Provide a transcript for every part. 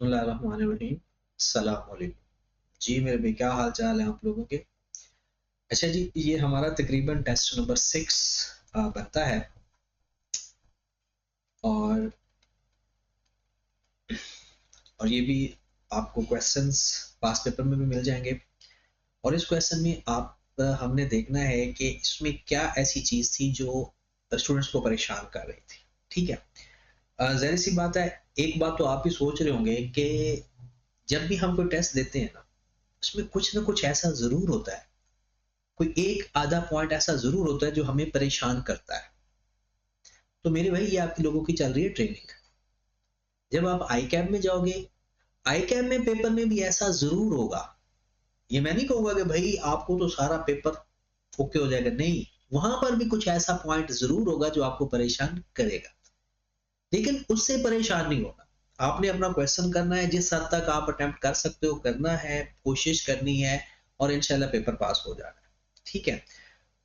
बिस्मिल्लाहिर्रहमानिर्रहीम। अस्सलाम वालेकुम। जी मेरे भाई, क्या हाल चाल है आप लोगों के? अच्छा जी, ये हमारा तकरीबन टेस्ट नंबर 6 बनता है। और ये भी आपको क्वेश्चंस पास पेपर में भी मिल जाएंगे। और इस क्वेश्चन में आप हमने देखना है कि इसमें क्या ऐसी चीज थी जो स्टूडेंट्स को परेशान कर रही थी। ठीक है। जाहिर सी बात है, एक बात तो आप भी सोच रहे होंगे कि जब भी हम कोई टेस्ट देते हैं ना, उसमें कुछ ना कुछ ऐसा जरूर होता है, कोई एक आधा पॉइंट ऐसा जरूर होता है जो हमें परेशान करता है। तो मेरे भाई, ये आपके लोगों की चल रही है ट्रेनिंग। जब आप आई कैब में जाओगे, आई कैब में पेपर में भी ऐसा जरूर होगा। ये मैं नहीं कहूंगा कि भाई आपको तो सारा पेपर ओके हो जाएगा, नहीं। वहां पर भी कुछ ऐसा पॉइंट जरूर होगा जो आपको परेशान करेगा, लेकिन उससे परेशान नहीं होना। आपने अपना क्वेश्चन करना है, जिस हद तक आप अटेम्प्ट कर सकते हो करना है, कोशिश करनी है, और इंशाल्लाह पेपर पास हो जाना है। ठीक है।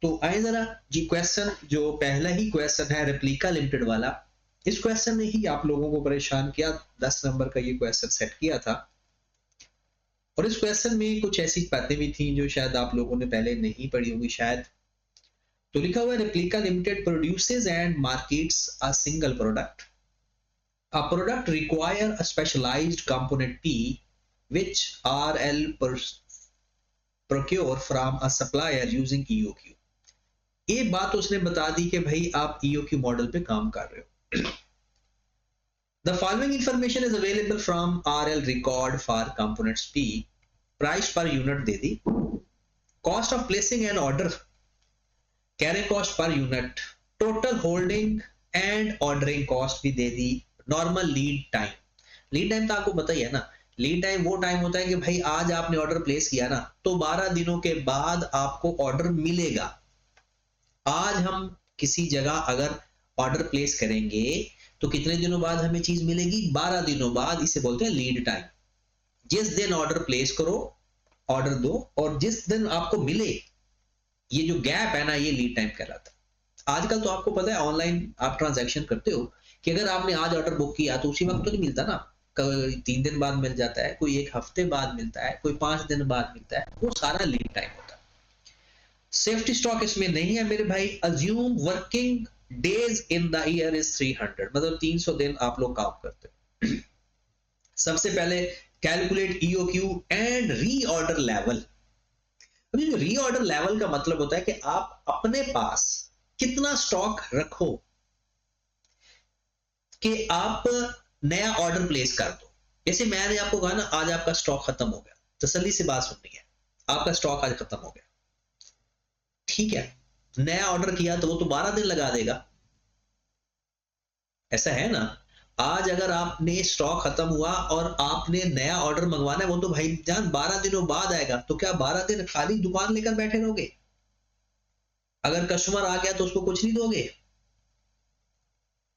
तो आए जरा जी, क्वेश्चन जो पहला ही क्वेश्चन है रेप्लिका लिमिटेड वाला, इस क्वेश्चन ने ही आप लोगों को परेशान किया। 10 नंबर का ये क्वेश्चन सेट किया था। और इस क्वेश्चन में कुछ ऐसी बातें भी थी जो शायद आप लोगों ने पहले नहीं पढ़ी होगी शायद। तो लिखा हुआ है, replica limited produces and markets a single product. A product require a specialized component P which RL procure from a supplier using EOQ। ये बात उसने बता दी कि भाई आप EOQ मॉडल पे काम कर रहे हो। The following information is available from RL record for components P। Price per unit दे दी, cost of placing an order, carrying cost per unit, total holding and ordering cost भी दे दी, normal lead time. Lead time तो आपको पता ही है ना। लीड टाइम वो टाइम होता है कि भाई आज आपने ऑर्डर प्लेस किया ना, तो 12 दिनों के बाद आपको ऑर्डर मिलेगा। आज हम किसी जगह अगर ऑर्डर प्लेस करेंगे तो कितने दिनों बाद हमें चीज मिलेगी? 12 दिनों बाद। इसे बोलते हैं लीड टाइम। जिस दिन ऑर्डर प्लेस करो, ऑर्डर दो, और जिस दिन आपको मिले, ये जो गैप है ना, ये लीड टाइम कहलाता है। आजकल तो आपको पता है ऑनलाइन आप ट्रांजैक्शन करते हो कि अगर आपने आज ऑर्डर बुक किया तो उसी वक्त तो नहीं मिलता ना। कोई 3 दिन बाद मिल जाता है, कोई 1 हफ्ते बाद मिलता है, कोई 5 दिन बाद मिलता है। वो सारा लीड टाइम होता है। सेफ्टी स्टॉक इसमें नहीं है मेरे भाई। Assume working days in the year is 300, मतलब 300 दिन आप लोग काम करते हो। सबसे पहले calculate EOQ and reorder level. अभी जो रीऑर्डर लेवल का मतलब होता है कि आप अपने पास कितना स्टॉक रखो कि आप नया ऑर्डर प्लेस कर दो। जैसे मैंने आपको कहा ना, आज आपका स्टॉक खत्म हो गया, तसल्ली से बात सुननी है, आपका स्टॉक आज खत्म हो गया, ठीक है। नया ऑर्डर किया तो वो तो 12 दिन लगा देगा, ऐसा है ना। आज अगर आपने स्टॉक खत्म हुआ और आपने नया ऑर्डर मंगवाना है, वो तो भाई जान 12 दिनों बाद आएगा। तो क्या 12 दिन खाली दुकान लेकर बैठे रहोगे? अगर कस्टमर आ गया तो उसको कुछ नहीं दोगे?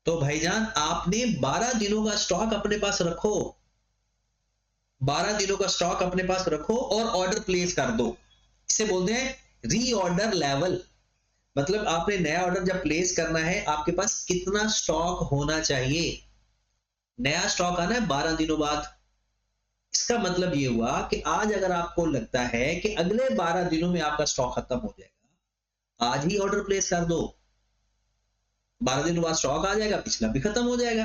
तो भाईजान आपने 12 दिनों का स्टॉक अपने पास रखो। 12 दिनों का स्टॉक अपने पास रखो और ऑर्डर प्लेस कर दो। इसे बोलते हैं रीऑर्डर लेवल। मतलब आपने नया ऑर्डर जब प्लेस करना है, आपके पास कितना स्टॉक होना चाहिए। नया स्टॉक आना है 12 दिनों बाद। इसका मतलब ये हुआ कि आज अगर आपको लगता है कि अगले 12 दिनों में आपका स्टॉक खत्म हो जाएगा, आज ही ऑर्डर प्लेस कर दो। 12 दिनों बाद स्टॉक आ जाएगा, पिछला भी खत्म हो जाएगा।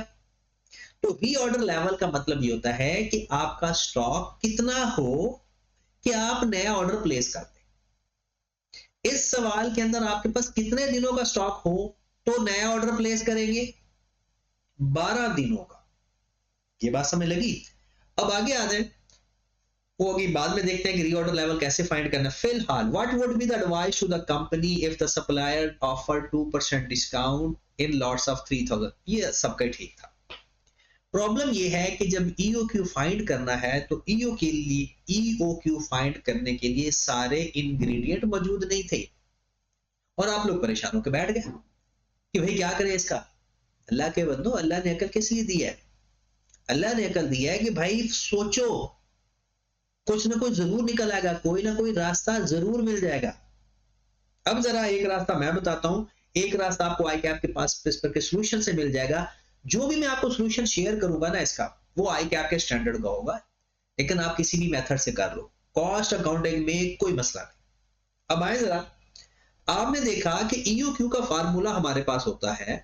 तो रीऑर्डर लेवल का मतलब ये होता है कि आपका स्टॉक कितना हो कि आप नया ऑर्डर प्लेस कर दें। इस सवाल के अंदर आपके पास कितने दिनों का स्टॉक हो तो नया ऑर्डर प्लेस करेंगे? 12 दिनों का। ये बात समझ लगी? अब आगे आ जाए, वो अभी बाद में देखते हैं कि रीऑर्डर लेवल कैसे फाइंड करना है। फिलहाल what would be the advice to the company if the supplier offer 2% discount in lots of 3000? ये सबका ठीक था। प्रॉब्लम ये है कि जब EOQ फाइंड करना है तो EOQ फाइंड करने के लिए सारे इंग्रेडिएंट मौजूद नहीं थे, और आप लोग परेशान होकर बैठ गए कि भाई क्या करें इसका। अल्लाह के बंदो, अल्लाह ने अकल किस लिए दी है? अल्लाह ने अकल दिया है कि भाई सोचो, कुछ ना कुछ जरूर निकल आएगा, कोई ना कोई रास्ता जरूर मिल जाएगा। अब जरा एक रास्ता मैं बताता हूं, एक रास्ता आपको आई कैप के पास इस पर के सोल्यूशन से मिल जाएगा। जो भी मैं आपको सोल्यूशन शेयर करूंगा ना इसका, वो आई कैप के स्टैंडर्ड का होगा, लेकिन आप किसी भी मेथड से कर लो, कॉस्ट अकाउंटिंग में कोई मसला नहीं। अब आए जरा, आपने देखा कि ईओक्यू का फार्मूला हमारे पास होता है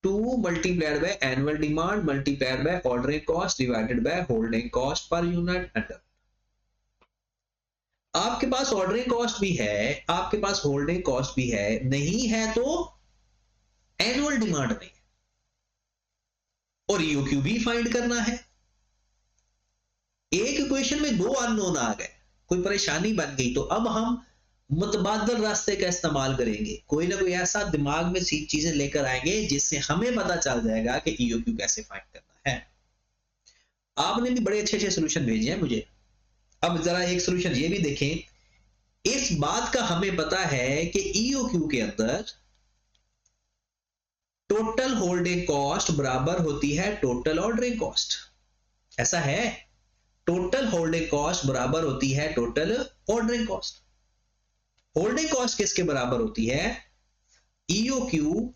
2 multiplied by annual demand multiplied by ordering cost divided by holding cost per unit under. आपके पास ऑर्डरिंग कॉस्ट भी है, आपके पास होल्डिंग कॉस्ट भी है, नहीं है तो एनुअल डिमांड नहीं है, और ईओक्यू भी फाइंड करना है। एक इक्वेशन में दो अननोन आ गए, कोई परेशानी बन गई, तो अब हम मुतबादल रास्ते का इस्तेमाल करेंगे, कोई ना कोई ऐसा दिमाग में सी चीजें लेकर आएंगे जिससे हमें पता चल जाएगा कि ईओक्यू कैसे फाइंड करना है। आपने भी बड़े अच्छे अच्छे सोल्यूशन भेजे हैं मुझे। अब जरा एक सोल्यूशन ये भी देखें, इस बात का हमें पता है कि ईओक्यू के अंदर टोटल होल्डिंग कॉस्ट बराबर होती है टोटल ऑर्डरिंग कॉस्ट, ऐसा है, टोटल होल्डिंग कॉस्ट बराबर होती है total ordering cost. Holding cost किसके बराबर होती है? ईओक्यू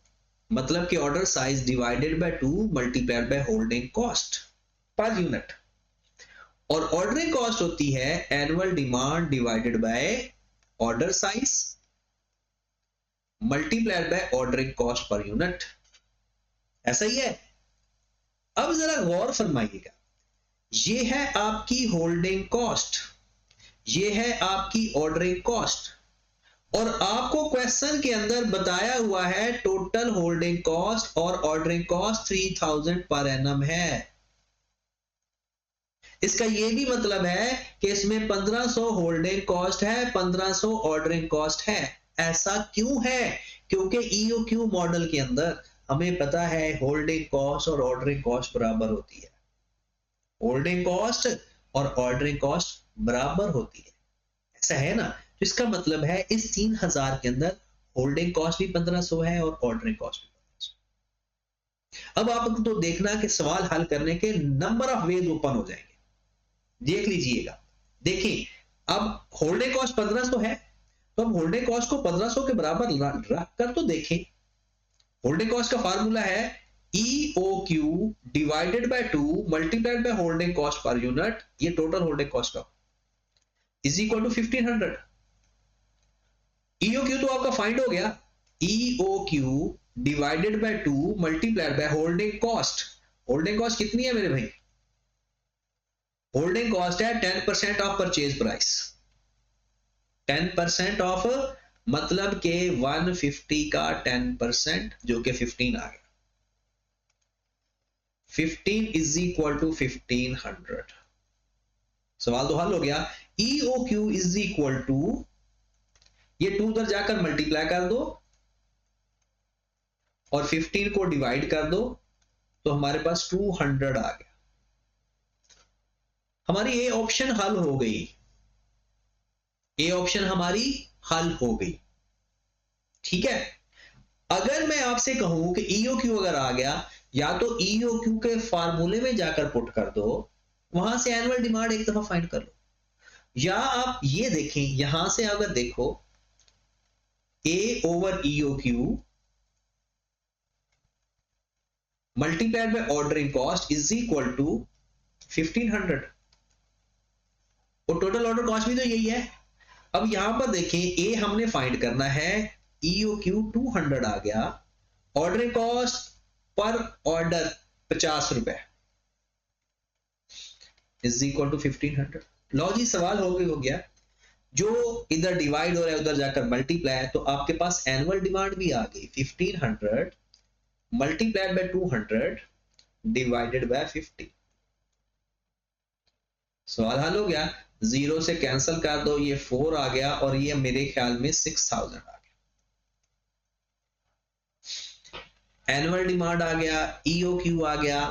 मतलब कि order size divided by 2 multiplied bye holding cost per unit, और ऑर्डरिंग कॉस्ट होती है annual demand divided by order size multiplied by ordering cost per unit, ऐसा ही है। अब जरा गौर फरमाइएगा, ये है आपकी होल्डिंग कॉस्ट, ये है आपकी ऑर्डरिंग कॉस्ट, और आपको क्वेश्चन के अंदर बताया हुआ है टोटल होल्डिंग कॉस्ट और ऑर्डरिंग कॉस्ट 3000 पर एनम है। इसका यह भी मतलब है कि इसमें 1500 होल्डिंग कॉस्ट है, 1500 ऑर्डरिंग कॉस्ट है। ऐसा क्यों है? क्योंकि ईओक्यू मॉडल के अंदर हमें पता है होल्डिंग कॉस्ट और ऑर्डरिंग कॉस्ट बराबर होती है, होल्डिंग कॉस्ट और ऑर्डरिंग कॉस्ट बराबर होती है, ऐसा है ना। तो इसका मतलब है इस 3000 के अंदर होल्डिंग कॉस्ट भी 1500 है और ऑर्डरिंग कॉस्ट भी 1500। अब आपको तो देखना कि सवाल हल करने के नंबर ऑफ वेज ओपन हो जाएंगे, देख लीजिएगा। देखिए, अब होल्डिंग कॉस्ट 1500 है, तो हम होल्डिंग कॉस्ट को 1500 के बराबर रख कर तो देखें। होल्डिंग कॉस्ट का फार्मूला है EOQ divided by 2 multiplied bye holding cost per unit, ये टोटल होल्डिंग कॉस्ट का, इज इक्वल टू 1500। EOQ तो आपका फाइंड हो गया, EOQ divided by 2 multiplied bye holding cost. Holding cost कितनी है मेरे भाई? होल्डिंग कॉस्ट है 10% ऑफ परचेज प्राइस, 10% ऑफ मतलब के 150 का 10% जो कि 15 आ गया, 15 इज इक्वल टू 1500। सवाल तो हल हो गया। EOQ इज इक्वल टू, ये 2 उधर जाकर मल्टीप्लाई कर दो और 15 को डिवाइड कर दो, तो हमारे पास 200 आ गया। हमारी ए ऑप्शन हल हो गई, ए ऑप्शन हमारी हल हो गई, ठीक है। अगर मैं आपसे कहूं कि EOQ अगर आ गया, या तो EOQ के फार्मूले में जाकर पुट कर दो, वहां से एनुअल डिमांड एक दफा फाइंड कर लो, या आप ये देखें, यहां से अगर देखो A over EOQ multiplied by ordering cost is equal to 1500, और टोटल ऑर्डर कॉस्ट भी तो यही है। अब यहां पर देखें, A हमने फाइंड करना है, EOQ 200 आ गया, ऑर्डरिंग कॉस्ट पर ऑर्डर 50 रुपए इज इक्वल टू 1500। लो जी, सवाल हो गया, जो इधर डिवाइड हो रहा है उधर जाकर मल्टीप्लाई है, तो आपके पास एनुअल डिमांड भी आ गई, 1500 मल्टीप्लाइड बाय 200 डिवाइडेड बाय 50। सवाल हल हो गया, 0 से कैंसिल कर दो, ये 4 आ गया, और ये मेरे ख्याल में 6000 आ गया। एनुअल डिमांड आ गया, EOQ आ गया।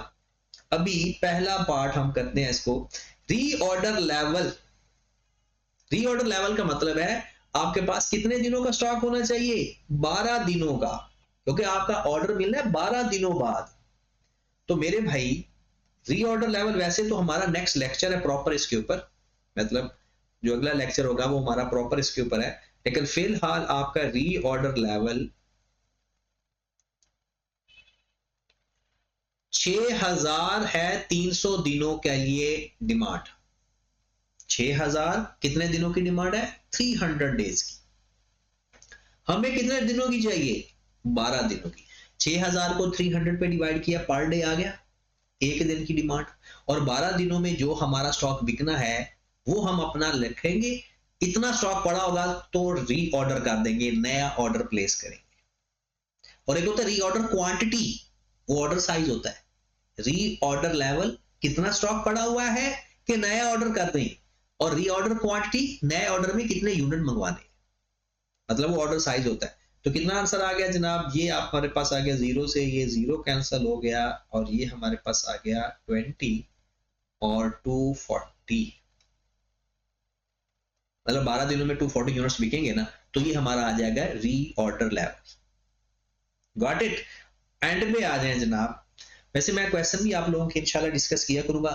अभी पहला पार्ट हम करते हैं इसको, रीऑर्डर लेवल। रीऑर्डर लेवल का मतलब है आपके पास कितने दिनों का स्टॉक होना चाहिए? 12 दिनों का, क्योंकि आपका ऑर्डर मिलना है 12 दिनों बाद। तो मेरे भाई, रीऑर्डर लेवल वैसे तो हमारा नेक्स्ट लेक्चर है प्रॉपर इसके ऊपर, मतलब जो अगला लेक्चर होगा वो हमारा प्रॉपर इसके ऊपर है, लेकिन फिलहाल आपका रीऑर्डर लेवल 6000 है 300 दिनों के लिए डिमांड। 6000 कितने दिनों की डिमांड है? 300 डेज की। हमें कितने दिनों की चाहिए? 12 दिनों की। 6000 को 300 पे डिवाइड किया, पर डे आ गया, एक दिन की डिमांड। और 12 दिनों में जो हमारा स्टॉक बिकना है वो हम अपना लिखेंगे। इतना स्टॉक पड़ा होगा तो रीऑर्डर कर देंगे, नया ऑर्डर प्लेस करेंगे। और एक होता है रीऑर्डर क्वांटिटी, वो ऑर्डर साइज होता है। रीऑर्डर लेवल, कितना स्टॉक पड़ा हुआ है कि नया ऑर्डर कर दें। और रीऑर्डर क्वांटिटी, नए ऑर्डर में कितने यूनिट मंगवाने, मतलब वो ऑर्डर साइज होता है। तो कितना आंसर आ गया जनाब? ये आप हमारे पास आ गया 0 से, ये 0 कैंसिल हो गया और ये हमारे पास आ गया 20 और 240। मतलब 12 दिनों में 240 यूनिट्स बिकेंगे ना, तो ये हमारा आ जाएगा reorder level. Got it? And में आ जाए जनाब। वैसे मैं क्वेश्चन भी आप लोगों के इंशाल्लाह डिस्कस किया करूंगा।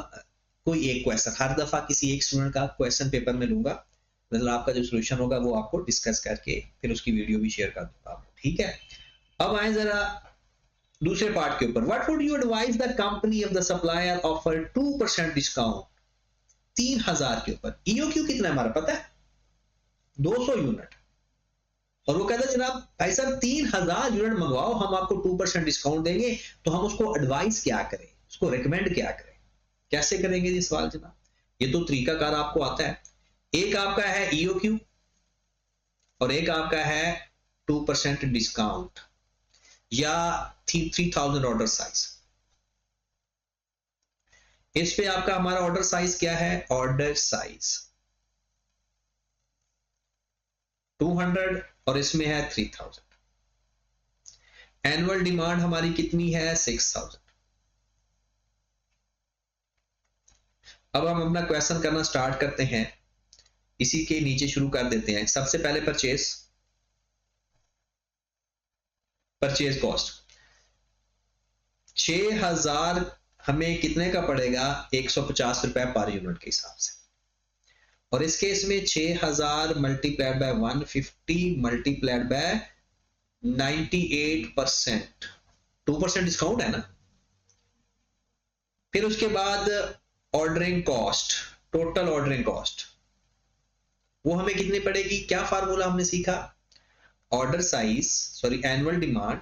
कोई एक क्वेश्चन हर दफा किसी एक स्टूडेंट का क्वेश्चन पेपर में लूंगा, मतलब आपका जो सोल्यूशन होगा वो आपको डिस्कस करके फिर उसकी वीडियो भी शेयर कर दूंगा आपको, ठीक है। अब आए जरा दूसरे पार्ट के ऊपर। What would you advise the company of the supplier offer 2% discount 3000 के ऊपर। ईओक्यू कितना है हमारा पता है? 200 यूनिट। और वो कहता है जनाब भाई साहब 3000 यूनिट मंगवाओ, हम आपको 2% डिस्काउंट देंगे। तो हम उसको एडवाइस क्या करें, उसको रिकमेंड क्या करें, कैसे करेंगे ये सवाल जनाब? ये तो तरीकाकार आपको आता है। एक आपका है ईओक्यू और एक आपका है 2% डिस्काउंट या 3000 ऑर्डर साइज। इस पे आपका हमारा ऑर्डर साइज क्या है? ऑर्डर साइज 200 और इसमें है 3000। एनुअल डिमांड हमारी कितनी है? 6000। अब हम अपना क्वेश्चन करना स्टार्ट करते हैं। इसी के नीचे शुरू कर देते हैं। सबसे पहले परचेज कॉस्ट 6000 हमें कितने का पड़ेगा? 150 रुपए पर यूनिट के हिसाब से। और इस केस में 6000 multiplied by 150 multiplied by 98%, 2% discount है ना। फिर उसके बाद ordering cost, total ordering cost वो हमें कितनी पड़ेगी? क्या फार्मूला हमने सीखा? Order size, sorry annual demand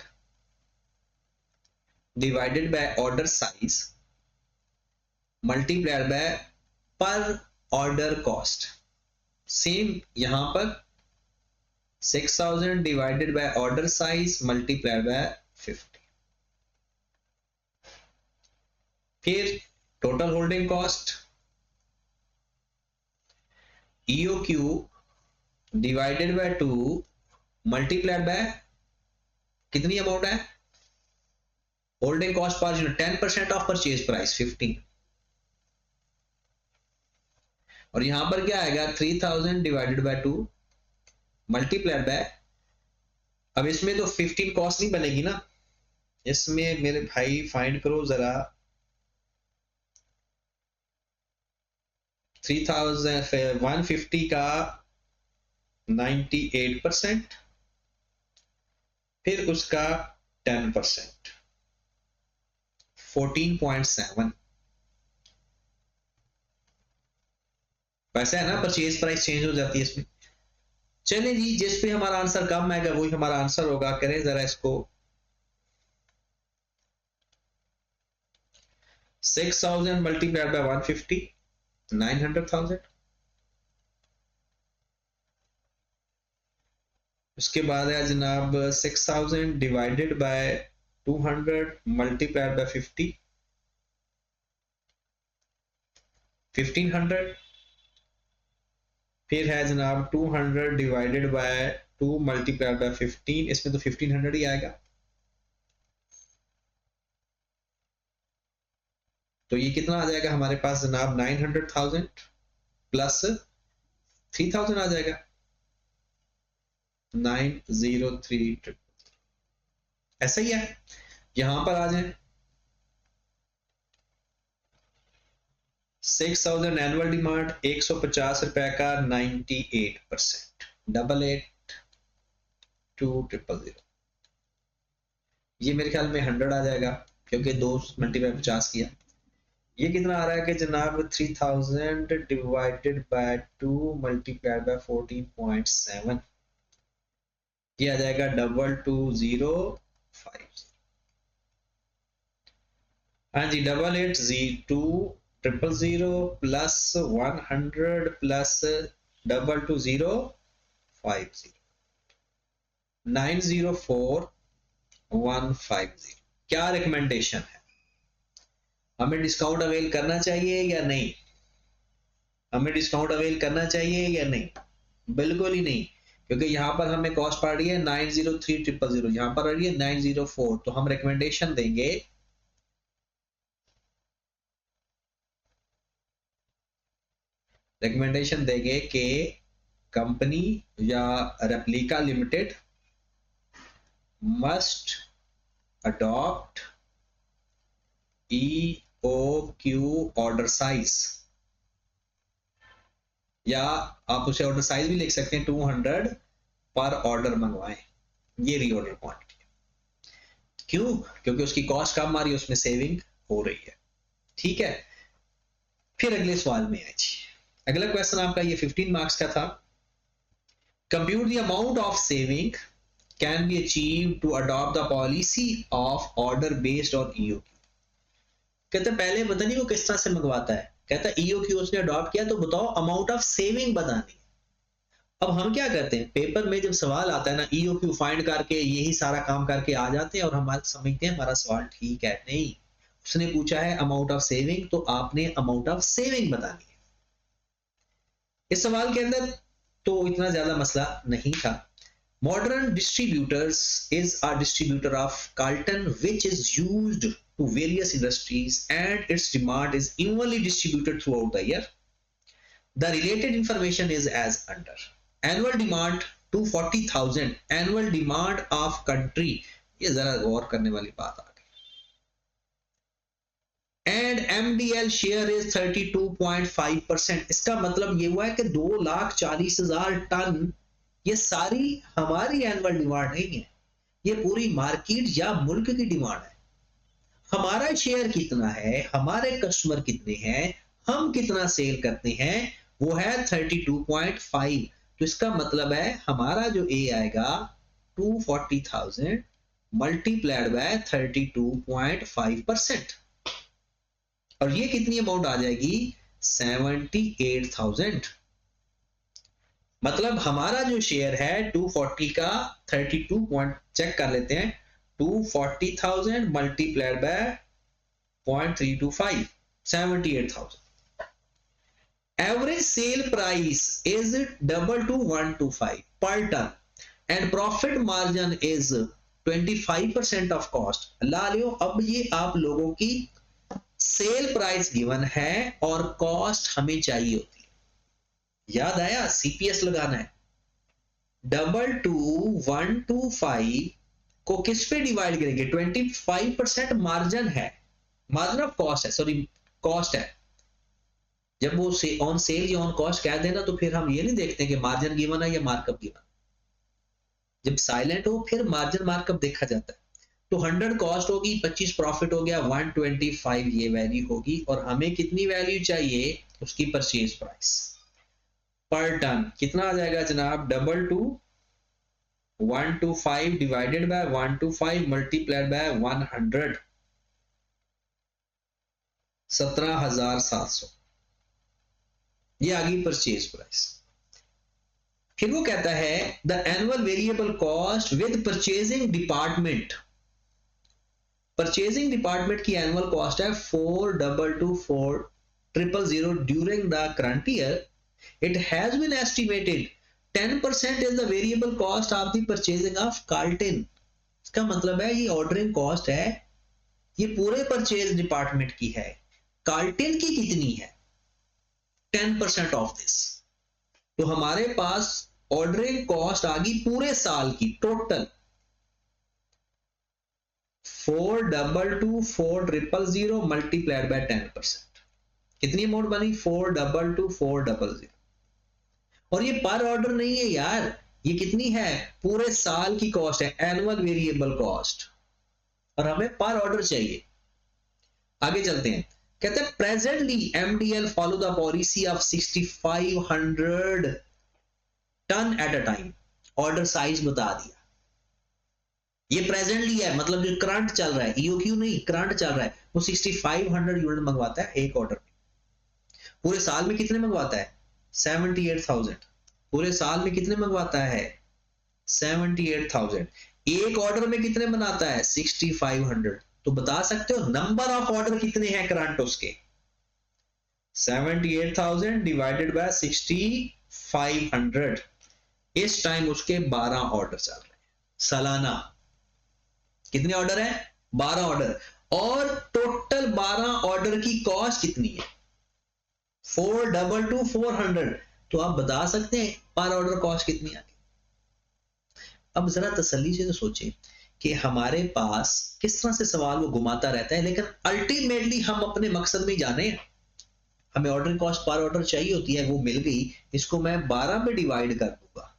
divided by order size multiplied by per order cost. Same यहां पर 6000 divided by order size multiplied by 50। फिर total holding cost EOQ divided by 2 multiplied bye कितनी अमाउंट है? Holding cost per unit 10% of purchase price 15। और यहां पर क्या आएगा? 3000 डिवाइडेड बाय 2 मल्टीप्लाइड बाय, अब इसमें तो 15 कॉस्ट नहीं बनेगी ना, इसमें मेरे भाई फाइंड करो जरा 150 का 98%, फिर उसका 10% 14.7 वैसा है ना। परचेज प्राइस चेंज हो जाती है इसमें। चलिए जी, जिस पे हमारा आंसर कम आएगा वही हमारा आंसर होगा। करें जरा इसको 6000 मल्टीप्लाइड बाय 150 900,000। उसके बाद है जनाब 6000 डिवाइडेड बाय 200 मल्टीप्लाइड बाय 50 1500। फिर है जनाब 200 डिवाइडेड बाय 2 मल्टीप्लाइड बाय 15, इसमें तो 1500 ही आएगा। तो ये कितना आ जाएगा हमारे पास जनाब? 900,000 प्लस 3000 आ जाएगा 903। ऐसा ही है। यहां पर आ जाए 6000 एनुअल डिमांड 150 रुपए का 98%, 882000। ये मेरे ख्याल में 100 आ जाएगा। क्योंकि 2 मल्टीप्लाई 50 किया। ये कितना आ रहा है कि जनाब 3000 डिवाइडेड बाय 2 मल्टीप्लाइड बाय 14.7, ये आ जाएगा 2205। हाँ जी, 880200 प्लस 100 प्लस 2205 904150। क्या रिकमेंडेशन है? हमें डिस्काउंट अवेल करना चाहिए या नहीं? हमें डिस्काउंट अवेल करना चाहिए या नहीं? बिल्कुल ही नहीं, क्योंकि यहां पर हमें कॉस्ट पड़ रही है 903000, यहां पर आ रही है 904। तो हम रिकमेंडेशन देंगे कि कंपनी या replica limited must adopt EOQ order size, या आप उसे ऑर्डर साइज भी लिख सकते हैं, 200 पर ऑर्डर मंगवाएं। ये रीऑर्डर क्वांटिटी। क्यों? क्योंकि उसकी कॉस्ट कम आ रही है, उसमें सेविंग हो रही है। ठीक है, फिर अगले सवाल में आए जी। अगला क्वेश्चन आपका ये 15 मार्क्स का था। Compute the amount of saving can be achieve to adopt the policy of order based on EOQ। कहते पहले पता नहीं वो किस तरह से मंगवाता है, कहता EOQ उसने अडॉप्ट किया, तो बताओ अमाउंट ऑफ सेविंग बतानी। अब हम क्या करते हैं, पेपर में जब सवाल आता है ना, EOQ फाइंड करके यही सारा काम करके आ जाते हैं और हम समझते हैं हमारा सवाल ठीक है। नहीं, उसने पूछा है अमाउंट ऑफ सेविंग, तो आपने अमाउंट ऑफ सेविंग बतानी है। इस सवाल के अंदर तो इतना ज्यादा मसला नहीं था। Modern distributors is a distributor of carton which is used to various industries and its demand is evenly distributed throughout the year. The related information is as under. Annual demand 240,000, annual demand of country, ये जरा गौर करने वाली बात आ गई। And MDL share is 32.5%। इसका मतलब ये हुआ है कि 2,40,000 टन, ये सारी हमारी एनुअल डिमांड नहीं है, ये पूरी मार्केट या मुल्क की डिमांड है। हमारा शेयर कितना है, हमारे कस्टमर कितने हैं, हम कितना सेल करते हैं, वो है 32.5। तो इसका मतलब है हमारा जो A आएगा 240,000 मल्टीप्लाइड बाय 32.5%, और ये कितनी अमाउंट आ जाएगी 78,000। मतलब हमारा जो शेयर है 240 का 32 पॉइंट, चेक कर लेते हैं, 240,000 multiplied by 0.325, 78,000। Average sale price is 22,125 per ton and profit margin is 25% of cost। ला लियो, अब ये आप लोगों की सेल प्राइस गिवन है और कॉस्ट हमें चाहिए होती है। याद आया, CPS लगाना है। 22,125 को किस पे डिवाइड करेंगे, 25% मार्जिन है, मार्जिन ऑफ कॉस्ट है, सॉरी कॉस्ट है। जब वो ऑन सेल या ऑन कॉस्ट कह देना तो फिर हम ये नहीं देखते कि मार्जिन गिवन है या मार्कअप गिवन। जब साइलेंट हो फिर मार्जिन मार्कअप देखा जाता है। तो 100 कॉस्ट होगी, 25 प्रॉफिट हो गया, 125 ये वैल्यू होगी, और हमें कितनी वैल्यू चाहिए, उसकी परचेज प्राइस पर टन। कितना आ जाएगा जनाब, 22,125 डिवाइडेड बाय 125 मल्टीप्लाइड बाय 100, 17,700, ये आ गई परचेज प्राइस। फिर वो कहता है the annual variable cost with purchasing department. Purchasing department की एनुअल कॉस्ट है 4,22,4,000 during the current year. It has been estimated 10% is the variable cost of the purchasing of Carlton। इसका मतलब है ये ऑर्डरिंग कॉस्ट है, ये पूरे परचेज डिपार्टमेंट की है। कार्ल्टन की कितनी है, 10% ऑफ दिस। तो हमारे पास ऑर्डरिंग कॉस्ट आ गई पूरे साल की टोटल 4,22,4,000 मल्टीप्लाइड बाय 10%। कितनी अमाउंट बनी, 4,22,4,000। और ये पर ऑर्डर नहीं है यार, ये कितनी है, पूरे साल की कॉस्ट है, एनुअल वेरिएबल कॉस्ट, और हमें पर ऑर्डर चाहिए। आगे चलते हैं, कहते हैं presently MDL follow the policy of 6500 tonne at a time. Order size बता दिया, ये प्रेजेंटली है, मतलब जो करंट चल रहा है, ईओक्यू नहीं, करंट चल रहा है, वो 6500 यूनिट मंगवाता है एक ऑर्डर में। पूरे साल में कितने मंगवाता है? 78,000। पूरे साल में कितने मंगवाता है? 78,000। एक ऑर्डर में कितने बनाता है? 6500। तो बता सकते हो नंबर ऑफ ऑर्डर कितने हैं करंट उसके? 78,000 डिवाइडेड बाय 6500। इस टाइम उसके 12 ऑर्डर चल रहे हैं सालाना। कितने ऑर्डर है? 12 ऑर्डर। और टोटल 12 ऑर्डर की कॉस्ट कितनी है? 422 400। तो आप बता सकते हैं पर ऑर्डर कॉस्ट कितनी आती? अब जरा तसल्ली से तो सोचें कि हमारे पास किस तरह से सवाल वो घुमाता रहता है, लेकिन अल्टीमेटली हम अपने मकसद में जाने हैं। हमें ऑर्डर कॉस्ट पर ऑर्डर चाहिए होती है, वो मिल गई, इसको मैं 12 में डिवाइड कर दूंगा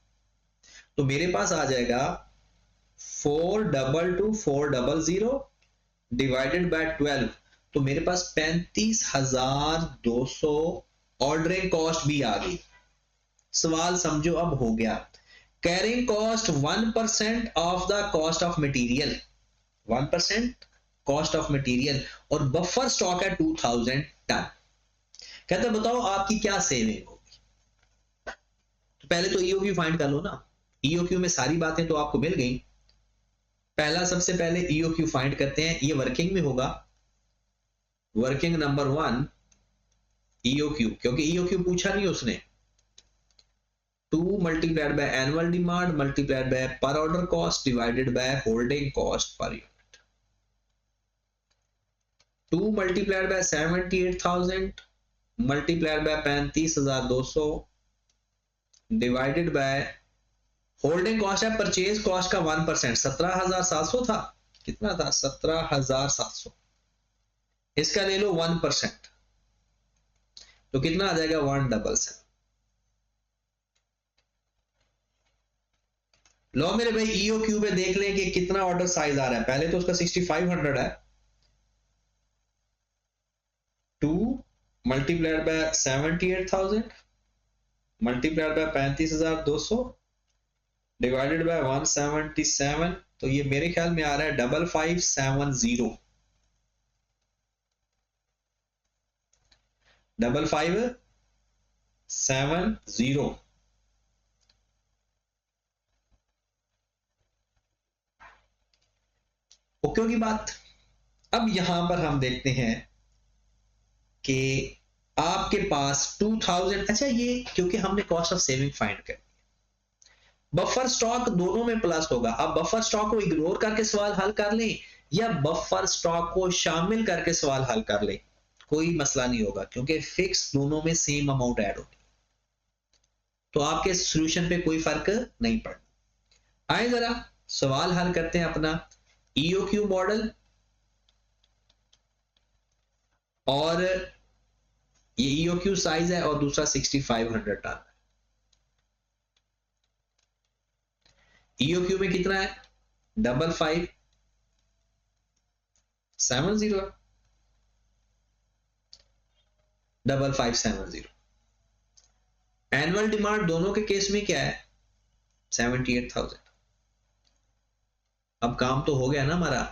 तो मेरे पास आ जाएगा 422 400 डिवाइडेड बाय 12। तो मेरे पास 35,200 ऑर्डरिंग कॉस्ट भी आ गई। सवाल समझो अब हो गया। Carrying cost 1% of the cost of material, 1% cost of material, और बफर स्टॉक है 2000 टन। कहते बताओ आपकी क्या सेविंग होगी? तो पहले तो ईओक्यू फाइंड कर लो ना। ईओक्यू में सारी बातें तो आपको मिल गई। पहला सबसे पहले ईओक्यू फाइंड करते हैं, ये वर्किंग में होगा। वर्किंग नंबर 1 ईओक्यू, क्योंकि ईओक्यू पूछा नहीं उसने। 2 multiplied by annual demand multiplied by per order cost divided by holding cost per unit. 2 multiplied by 78,000 multiplied by 35,200 divided by holding cost है परचेज कॉस्ट का 1%, 17,700 था। कितना था? 17,700। इसका ले लो 1%, तो कितना आ जाएगा? 177। लो मेरे भाई ईओक्यू में देख लें कि कितना ऑर्डर साइज आ रहा है। पहले तो उसका 6500 है। 2 multiplied by 78,000 multiplied by 35,200 divided bye 177। तो ये मेरे ख्याल में आ रहा है 5570। 5570। ओके की बात। अब यहां पर हम देखते हैं कि आपके पास 2000, अच्छा ये क्योंकि हमने कॉस्ट ऑफ सेविंग फाइंड कर, बफर स्टॉक दोनों में प्लस होगा। अब बफर स्टॉक को इग्नोर करके सवाल हल कर लें या बफर स्टॉक को शामिल करके सवाल हल कर लें, कोई मसला नहीं होगा, क्योंकि फिक्स दोनों में सेम अमाउंट ऐड होगी, तो आपके सॉल्यूशन पे कोई फर्क नहीं पड़ता। आए जरा सवाल हल करते हैं अपना। ईओक्यू मॉडल, और ये ईओक्यू साइज है और दूसरा 6500 टन। ईओक्यू में कितना है? 5570। 5570। एनुअल डिमांड दोनों के केस में क्या है? 78,000। अब काम तो हो गया ना हमारा।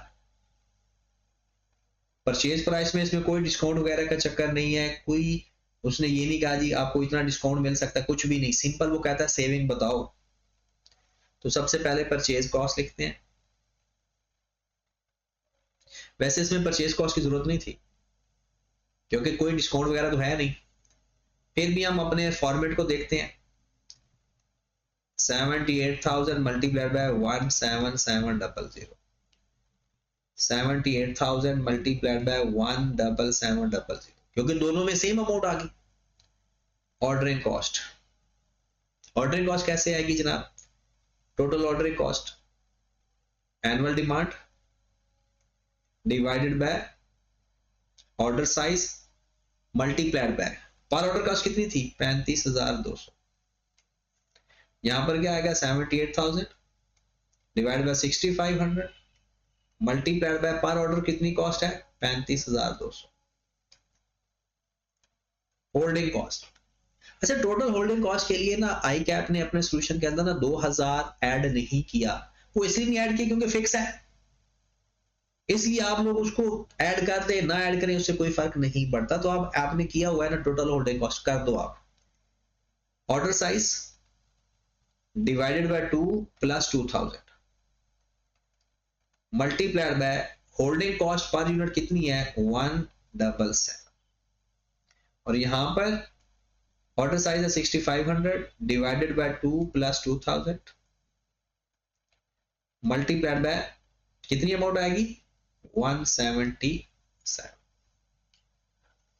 परचेज प्राइस में इसमें कोई डिस्काउंट वगैरह का चक्कर नहीं है, कोई उसने ये नहीं कहा जी आपको इतना डिस्काउंट मिल सकता है, कुछ भी नहीं। सिंपल वो कहता है सेविंग बताओ। तो सबसे पहले परचेज कॉस्ट लिखते हैं। वैसे इसमें परचेज कॉस्ट की जरूरत नहीं थी क्योंकि कोई डिस्काउंट वगैरह तो है नहीं, फिर भी हम अपने फॉर्मेट को देखते हैं। 78,000 मल्टीप्लाइड बाय 17700, 78,000 मल्टीप्लाइड बाय 17700, क्योंकि दोनों में सेम अमाउंट आ गई। ऑर्डरिंग कॉस्ट, ऑर्डरिंग कॉस्ट कैसे आएगी जनाब? Total ordering cost annual demand divided by order size multiplied by per order cost कितनी थी? 35,200। यहां पर क्या आएगा? 78,000 divide by 6500 multiplied by per order कितनी कॉस्ट है? 35,200 होल्डिंग कॉस्ट। अच्छा, टोटल होल्डिंग कॉस्ट के लिए ना आई कैप ने अपने सोल्यूशन के अंदर ना 2000 ऐड नहीं किया। वो इसलिए नहीं ऐड किया क्योंकि फिक्स है, इसलिए आप लोग उसको ऐड कर दें ना ऐड करें उससे कोई फर्क नहीं पड़ता। तो आप आपने किया हुआ है ना टोटल होल्डिंग कॉस्ट कर दो आप। Order size divided by 2 plus 2000 multiplied by holding cost per unit कितनी है 177 और यहां पर ऑर्डर साइज है 6500 divided by 2 plus 2000 multiplied by कितनी अमाउंट आएगी 177।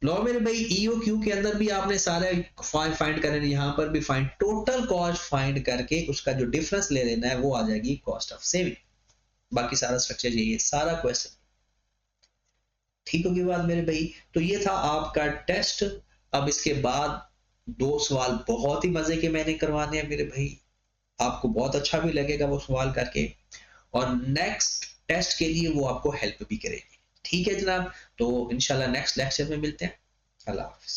लो मेरे भाई ईओक्यू के अंदर भी आपने सारे फाइंड करने, यहां पर भी फाइंड टोटल कॉस्ट फाइंड करके उसका जो डिफरेंस ले लेना है वो आ जाएगी कॉस्ट ऑफ सेविंग। बाकी सारा स्ट्रक्चर यही है, सारा क्वेश्चन ठीक होगी बात मेरे भाई। तो ये था आपका टेस्ट। अब इसके बाद 2 सवाल बहुत ही मजे के मैंने करवाने हैं मेरे भाई, आपको बहुत अच्छा भी लगेगा वो सवाल करके और नेक्स्ट टेस्ट के लिए वो आपको हेल्प भी करेगी। ठीक है जनाब, तो इंशाल्लाह नेक्स्ट लेक्चर में मिलते हैं। अल्लाह हाफिज।